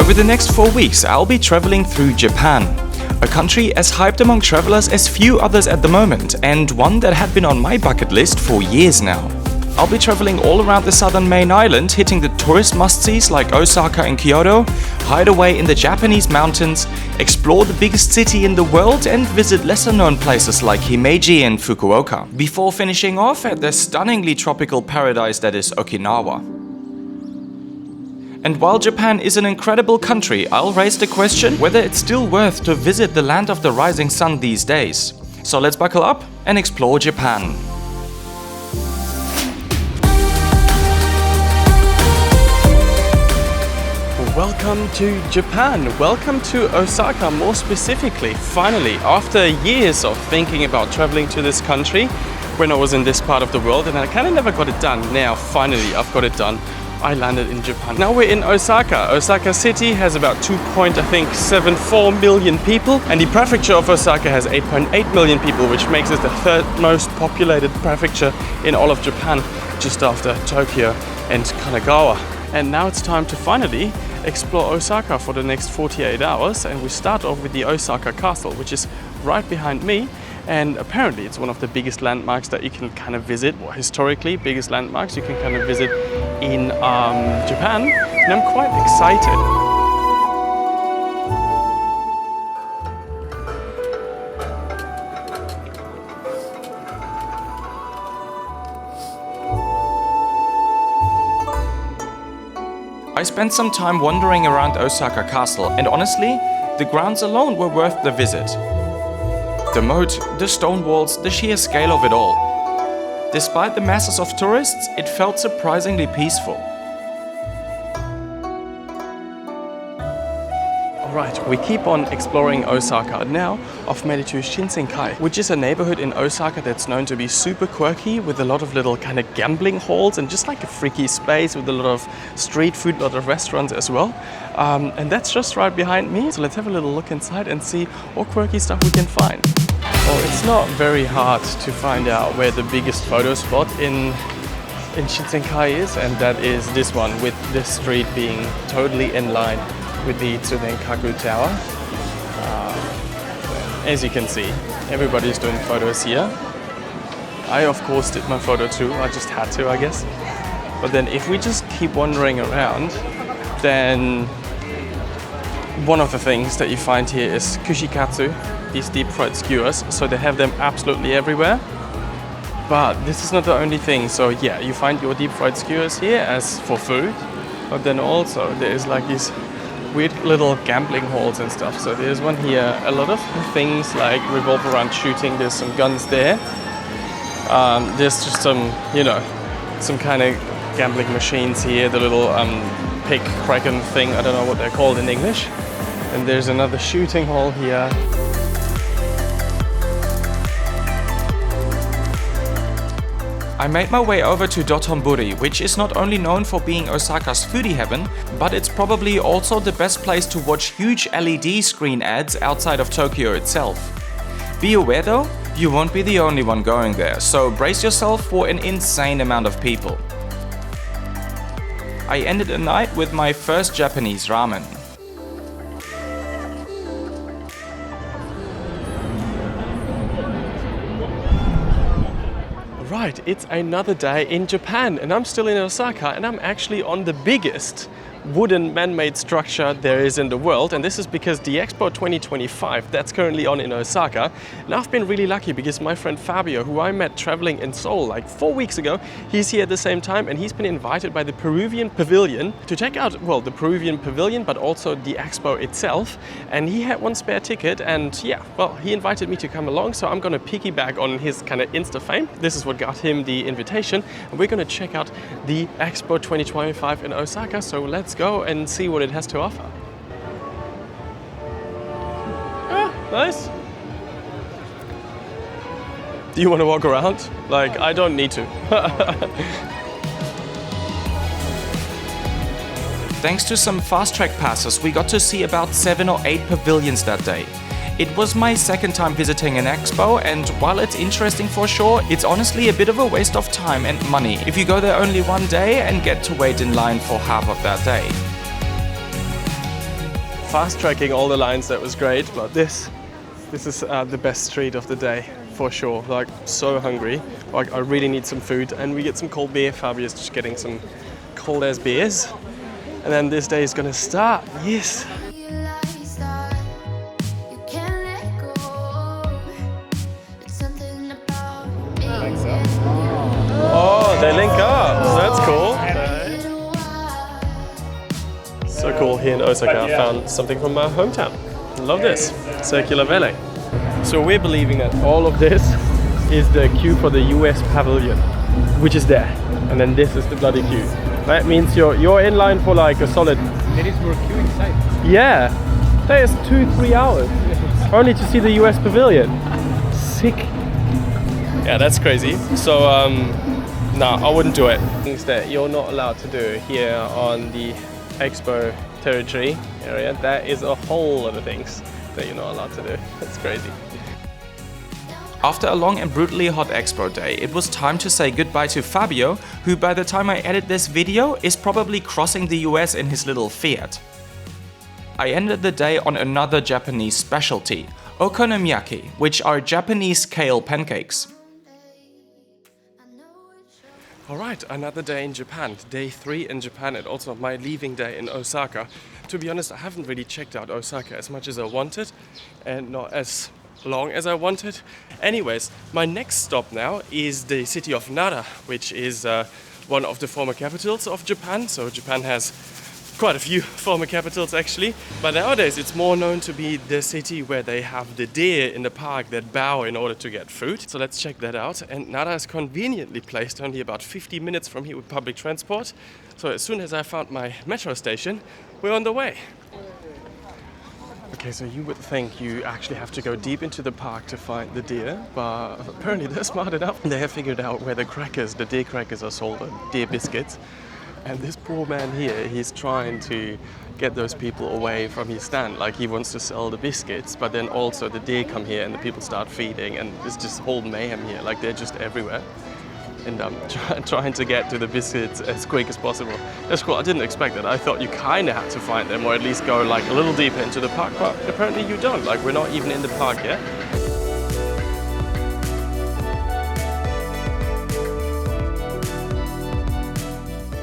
Over the next 4 weeks, I'll be traveling through Japan, a country as hyped among travelers as few others at the moment, and one that had been on my bucket list for years now. I'll be traveling all around the southern main island, hitting the tourist must-sees like Osaka and Kyoto, hide away in the Japanese mountains, explore the biggest city in the world, and visit lesser-known places like Himeji and Fukuoka, before finishing off at the stunningly tropical paradise that is Okinawa. And while Japan is an incredible country, I'll raise the question whether it's still worth to visit the land of the rising sun these days. So let's buckle up and explore Japan. Welcome to Japan. Welcome to Osaka, more specifically. Finally, after years of thinking about traveling to this country when I was in this part of the world, and I kind of never got it done. Now, finally, I've got it done. I landed in Japan. Now we're in Osaka. Osaka city has about 2.74 million people, and the prefecture of Osaka has 8.8 million people, which makes it the third most populated prefecture in all of Japan, just after Tokyo and Kanagawa. And now it's time to finally explore Osaka for the next 48 hours, and we start off with the Osaka Castle, which is right behind me, and apparently it's one of the biggest landmarks that you can kind of visit, or historically biggest landmarks you can kind of visit in Japan, and I'm quite excited. I spent some time wandering around Osaka Castle, and honestly, the grounds alone were worth the visit. The moat, the stone walls, the sheer scale of it all. Despite the masses of tourists, it felt surprisingly peaceful. Alright, we keep on exploring Osaka. Now I've made it to Shinsekai, which is a neighborhood in Osaka that's known to be super quirky, with a lot of little kind of gambling halls and just like a freaky space with a lot of street food, a lot of restaurants as well. And that's just right behind me. So let's have a little look inside and see what quirky stuff we can find. Well, it's not very hard to find out where the biggest photo spot in Shinsekai is, and that is this one, with this street being totally in line with the Tsudenkaku Tower. As you can see, everybody's doing photos here. I of course did my photo too, I just had to, I guess. But then if we just keep wandering around, then one of the things that you find here is kushikatsu, these deep fried skewers. So they have them absolutely everywhere. But this is not the only thing. So yeah, you find your deep fried skewers here as for food, but then also there's like these weird little gambling halls and stuff. So there's one here. A lot of things like revolve around shooting. There's some guns there. There's just some, you know, some kind of gambling machines here. The little pig kraken thing. I don't know what they're called in English. And there's another shooting hall here. I made my way over to Dotonbori, which is not only known for being Osaka's foodie heaven, but it's probably also the best place to watch huge LED screen ads outside of Tokyo itself. Be aware though, you won't be the only one going there, so brace yourself for an insane amount of people. I ended the night with my first Japanese ramen. Right, it's another day in Japan, and I'm still in Osaka, and I'm actually on the biggest wooden man-made structure there is in the world, and this is because the Expo 2025 that's currently on in Osaka. And I've been really lucky because my friend Fabio, who I met traveling in Seoul like 4 weeks ago, he's here at the same time, and he's been invited by the Peruvian Pavilion to check out, well, the Peruvian Pavilion, but also the Expo itself. And he had one spare ticket, and yeah, well, he invited me to come along, so I'm gonna piggyback on his kind of Insta fame. This is what got him the invitation, and we're gonna check out the Expo 2025 in Osaka, so let's go and see what it has to offer. Ah, nice. Do you want to walk around? Like, I don't need to. Thanks to some fast-track passes, we got to see about 7 or 8 pavilions that day. It was my second time visiting an expo, and while it's interesting for sure, it's honestly a bit of a waste of time and money if you go there only one day and get to wait in line for half of that day. fast tracking all the lines. That was great, but this is the best street of the day for sure. Like, so hungry. Like, I really need some food, and we get some cold beer. Fabio's just getting some cold ass beers, and then this day is gonna start. Yes. Oh, they link up. So that's cool. So cool here in Osaka. I found something from my hometown. Love this. Circular Valley. So we're believing that all of this is the queue for the US pavilion, which is there. And then this is the bloody queue. That means you're in line for like a solid... There is more queue inside. Yeah. That is 2-3 hours. Only to see the US pavilion. Sick. Yeah, that's crazy. So, no, I wouldn't do it. Things that you're not allowed to do here on the Expo territory area, that is a whole lot of things that you're not allowed to do. That's crazy. After a long and brutally hot Expo day, it was time to say goodbye to Fabio, who by the time I edit this video is probably crossing the US in his little Fiat. I ended the day on another Japanese specialty, okonomiyaki, which are Japanese kale pancakes. Alright, another day in Japan, day 3 in Japan, and also my leaving day in Osaka. To be honest, I haven't really checked out Osaka as much as I wanted, and not as long as I wanted. Anyways, my next stop now is the city of Nara, which is one of the former capitals of Japan. So Japan has quite a few former capitals actually, but nowadays it's more known to be the city where they have the deer in the park that bow in order to get food. So let's check that out. And Nara is conveniently placed only about 50 minutes from here with public transport. So as soon as I found my metro station, we're on the way. Okay, so you would think you actually have to go deep into the park to find the deer, but apparently they're smart enough. They have figured out where the deer crackers are sold, or deer biscuits. And this poor man here, he's trying to get those people away from his stand. Like, he wants to sell the biscuits, but then also the deer come here and the people start feeding, and it's just whole mayhem here. Like, they're just everywhere. And I'm trying to get to the biscuits as quick as possible. That's cool. I didn't expect that. I thought you kind of had to find them, or at least go like a little deeper into the park, but apparently you don't. Like, we're not even in the park yet.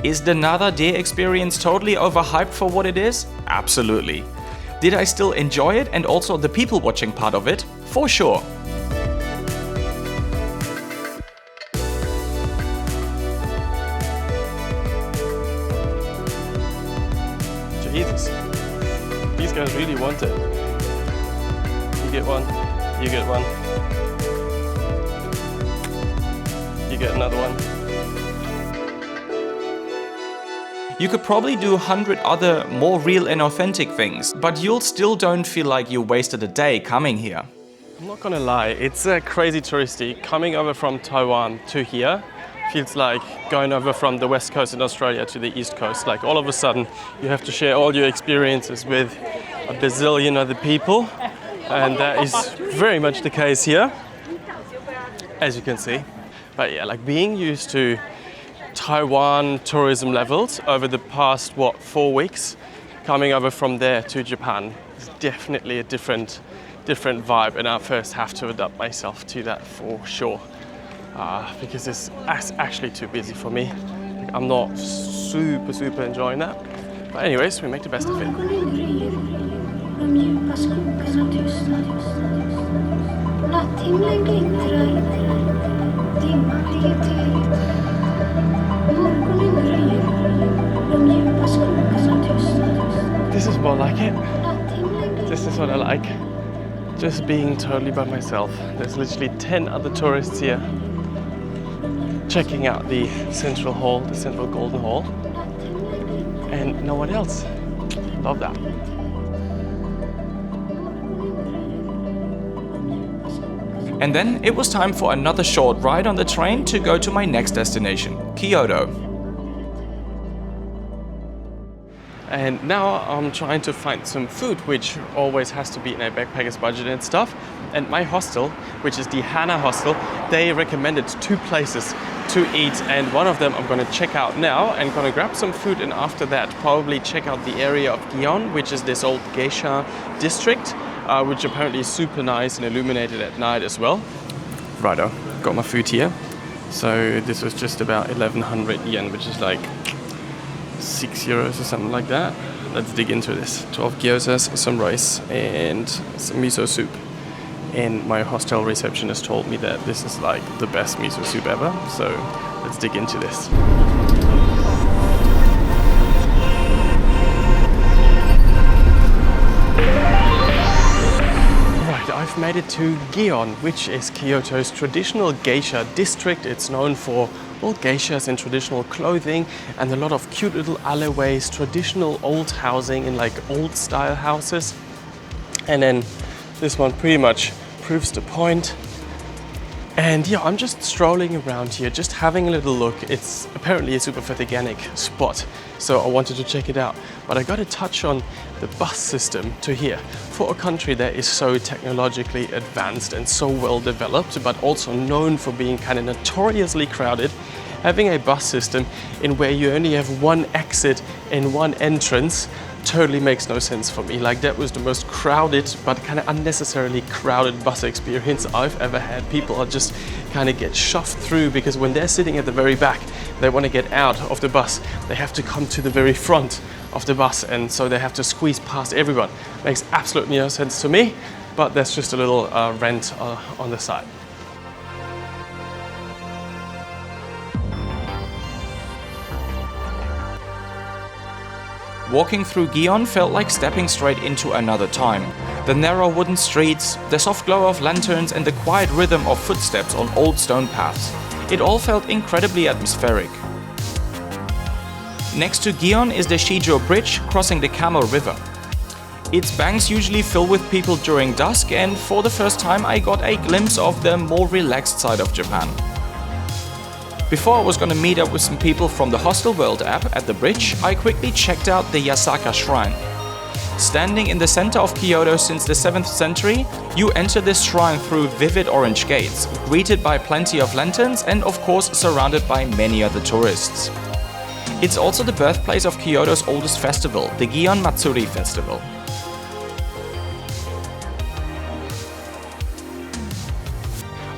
Is the Nara deer experience totally overhyped for what it is? Absolutely. Did I still enjoy it and also the people watching part of it? For sure. Jesus, these guys really want it. You get one, you get one, you get another one. You could probably do 100 other more real and authentic things, but you'll still don't feel like you wasted a day coming here. I'm not gonna lie, it's crazy touristy. Coming over from Taiwan to here feels like going over from the west coast in Australia to the east coast. Like, all of a sudden you have to share all your experiences with a bazillion other people, and that is very much the case here, as you can see. But yeah, like, being used to Taiwan tourism levels over the past, 4 weeks, coming over from there to Japan is definitely a different vibe, and I first have to adapt myself to that for sure, because it's actually too busy for me. Like, I'm not super enjoying that, but anyways, we make the best of it. This is more like it. This is what I like. Just being totally by myself. There's literally 10 other tourists here checking out the central hall, the central golden hall, and no one else. Love that. And then it was time for another short ride on the train to go to my next destination, Kyoto. And now I'm trying to find some food, which always has to be in a backpacker's budget and stuff. And my hostel, which is the Hana hostel, they recommended 2 places to eat, and one of them I'm gonna check out now and gonna grab some food, and after that probably check out the area of Gion, which is this old geisha district, which apparently is super nice and illuminated at night as well. Righto, got my food here. So this was just about 1100 yen, which is like 6 euros or something like that. Let's dig into this. 12 gyozas, some rice, and some miso soup. And my hostel receptionist told me that this is like the best miso soup ever. So let's dig into this. Right, I've made it to Gion, which is Kyoto's traditional geisha district. It's known for all geishas and traditional clothing and a lot of cute little alleyways, traditional old housing in like old style houses. And then this one pretty much proves the point. And yeah, I'm just strolling around here, just having a little look. It's apparently a super photogenic spot, so I wanted to check it out. But I got to touch on the bus system to here. For a country that is so technologically advanced and so well developed, but also known for being kind of notoriously crowded, having a bus system in where you only have one exit and one entrance totally makes no sense for me. Like, that was the most crowded but kind of unnecessarily crowded bus experience I've ever had. People are just kind of get shoved through because when they're sitting at the very back, they want to get out of the bus. They have to come to the very front of the bus, and so they have to squeeze past everyone. Makes absolutely no sense to me, but that's just a little rant on the side. Walking through Gion felt like stepping straight into another time. The narrow wooden streets, the soft glow of lanterns, and the quiet rhythm of footsteps on old stone paths. It all felt incredibly atmospheric. Next to Gion is the Shijo Bridge crossing the Camel River. Its banks usually fill with people during dusk, and for the first time I got a glimpse of the more relaxed side of Japan. Before I was gonna meet up with some people from the Hostel World app at the bridge, I quickly checked out the Osaka shrine. Standing in the center of Kyoto since the 7th century, you enter this shrine through vivid orange gates, greeted by plenty of lanterns and of course surrounded by many other tourists. It's also the birthplace of Kyoto's oldest festival, the Gion Matsuri Festival.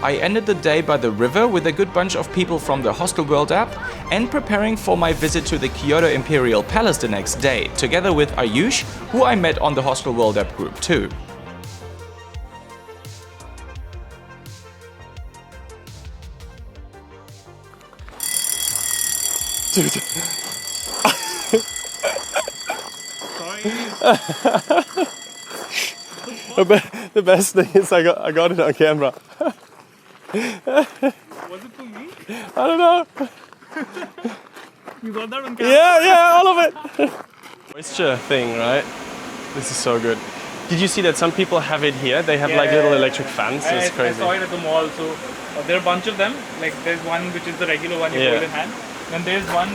I ended the day by the river with a good bunch of people from the Hostel World app and preparing for my visit to the Kyoto Imperial Palace the next day, together with Ayush, who I met on the Hostel World app group too. Dude. The best thing is I got it on camera. Was it for me? I don't know. You got that on camera? Yeah, all of it. Moisture thing, right? This is so good. Did you see that some people have it here? They have like little electric fans. It's crazy. I saw it at the mall. So there are a bunch of them. Like there's one which is the regular one you hold in hand. Then there's one.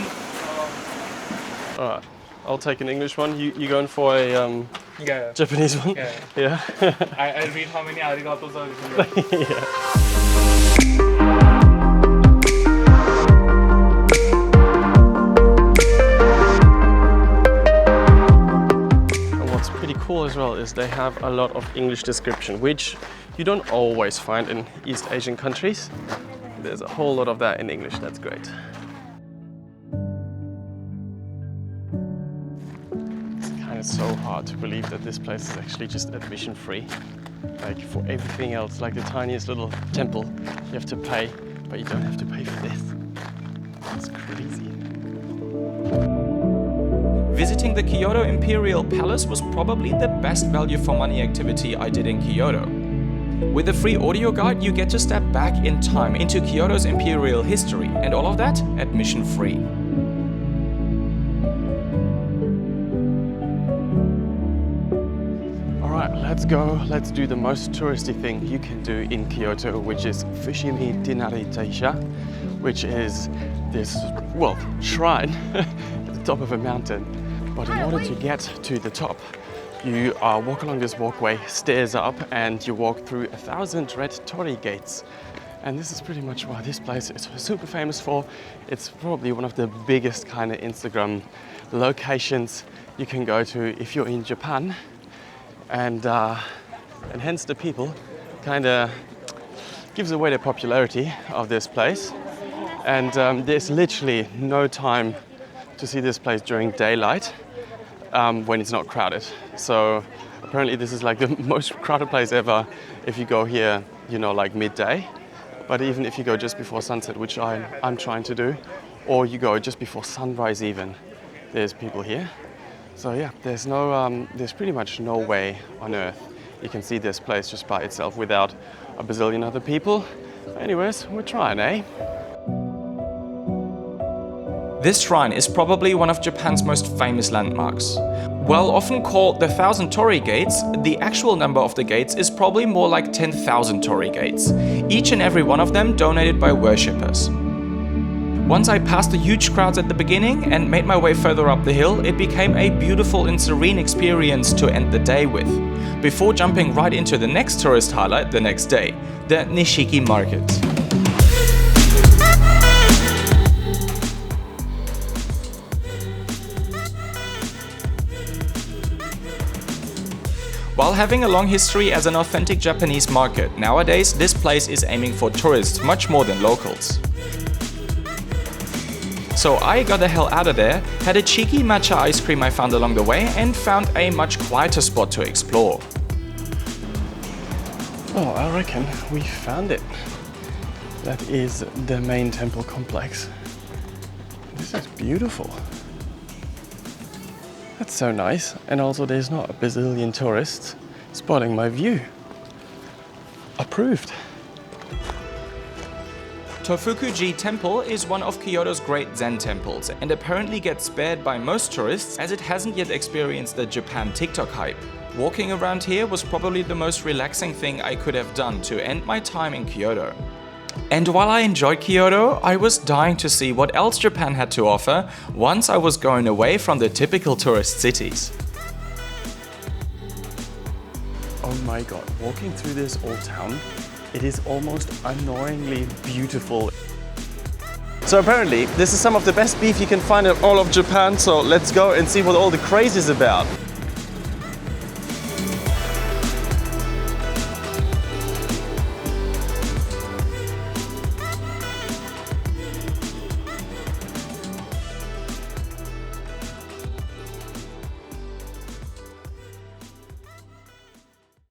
Alright, I'll take an English one. You going for a Yeah. Japanese one? Yeah. I'll read how many arigatos are written. Yeah. Cool as well is they have a lot of English description, which you don't always find in East Asian countries. There's a whole lot of that in English. That's great. It's kind of so hard to believe that this place is actually just admission free. Like for everything else, like the tiniest little temple, you have to pay, but you don't have to pay for this. It's crazy. Visiting the Kyoto Imperial Palace was probably the best value for money activity I did in Kyoto. With a free audio guide, you get to step back in time into Kyoto's imperial history, and all of that admission free. Alright, let's go. Let's do the most touristy thing you can do in Kyoto, which is Fushimi Inari Taisha, which is this, well, shrine at the top of a mountain. But in order to get to the top, you walk along this walkway, stairs up, and you walk through 1,000 red torii gates. And this is pretty much what this place is super famous for. It's probably one of the biggest kind of Instagram locations you can go to if you're in Japan. And hence the people kind of gives away the popularity of this place. And there's literally no time to see this place during daylight when it's not crowded. So apparently this is like the most crowded place ever if you go here, you know, like midday. But even if you go just before sunset, which I'm trying to do, or you go just before sunrise even, there's people here. So yeah, there's pretty much no way on earth you can see this place just by itself without a bazillion other people. Anyways, we're trying, eh? This shrine is probably one of Japan's most famous landmarks. While often called the 1,000 torii gates, the actual number of the gates is probably more like 10,000 torii gates, each and every one of them donated by worshippers. Once I passed the huge crowds at the beginning and made my way further up the hill, it became a beautiful and serene experience to end the day with, before jumping right into the next tourist highlight the next day, the Nishiki Market. While having a long history as an authentic Japanese market, nowadays this place is aiming for tourists much more than locals. So I got the hell out of there, had a cheeky matcha ice cream I found along the way, and found a much quieter spot to explore. Oh, I reckon we found it. That is the main temple complex. This is beautiful. That's so nice. And also there's not a bazillion tourists spotting my view. Approved. Tofuku-ji Temple is one of Kyoto's great Zen temples and apparently gets spared by most tourists as it hasn't yet experienced the Japan TikTok hype. Walking around here was probably the most relaxing thing I could have done to end my time in Kyoto. And while I enjoyed Kyoto, I was dying to see what else Japan had to offer once I was going away from the typical tourist cities. Oh my god, walking through this old town, it is almost annoyingly beautiful. So apparently, this is some of the best beef you can find in all of Japan, so let's go and see what all the craze is about.